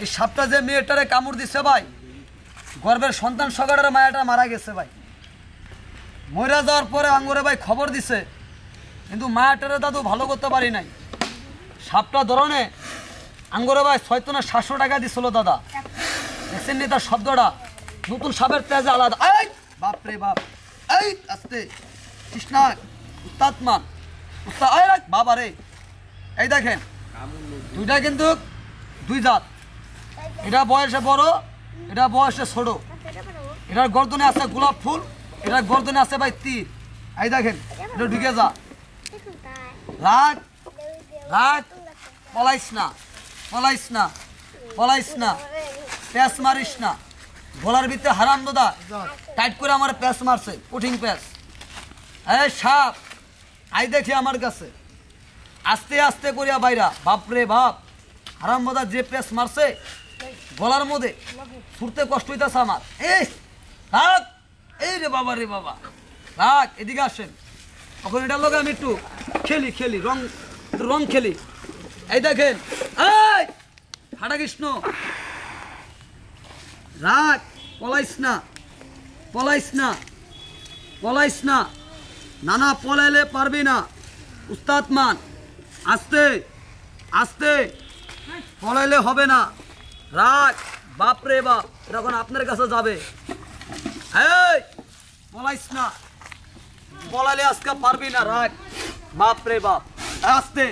এই সাপটা যে মেয়েটারে কামড় দিছে ভাই, গর্ভের সন্তান সগাড়ের মায়াটা মারা গেছে ভাই। মরে যাওয়ার পরে আঙ্গুরে ভাই খবর দিছে, কিন্তু মায়াটারে দাদু ভালো করতে পারি নাই। সাপটা ধরনে আঙ্গুরে ভাই 600 না 700 টাকা দিছিল দাদা। দেখছেন নি তার শব্দটা? নতুন সাপের তেজ আলাদা। এই বাপরে বাপ, এই আস্তে কৃষ্ণা উস্তাদ মান উস্তাদ, এই বাবা রে। এই দেখেন দুইটা কিন্তু দুই জাত, এটা বয়সে বড়, এটা বয়সে ছোট। এটার গর্দনে আছে গোলাপ ফুল, এটার গর্দনে আছে ভাই তীর। এই দেখেন এটা ঢুকে যা, রাগ রাগ, পলাইস না পলাইস না পলাইস না, প্যাঁচ মারিস না। গলার ভিতরে হারাম দাদা টাইট করে আমার প্যাঁচ মারছে, কঠিন প্যাঁচ। এই সাপ আই দেখি আমার কাছে, আস্তে আস্তে করিয়া বাইরা। বাপরে বাপ, হারাম দাদা যে প্যাঁচ মারছে গলার মধ্যে ছুটতে কষ্ট হইতেছে আমার। এই রাগ, এই রে বাবা রে বাবা, রাগ। এদিকে আসেন, তখন এটার লোক আমি একটু খেলি খেলি রং রং খেলি। এই দেখেন, এই হাটা কৃষ্ণ, রাগ, পলাইস না পলাইস না পলাইস না, নানা পলাইলে পারবি না। উস্তাদ মান, আস্তে আস্তে, পলাইলে হবে না। রাগ, বাপরে বাপ, এখন আপনার কাছে যাবে। এই পলাইস না, পলাইলে আজকে পারবি না। রাগ, বাপরে বাপ, আস্তে।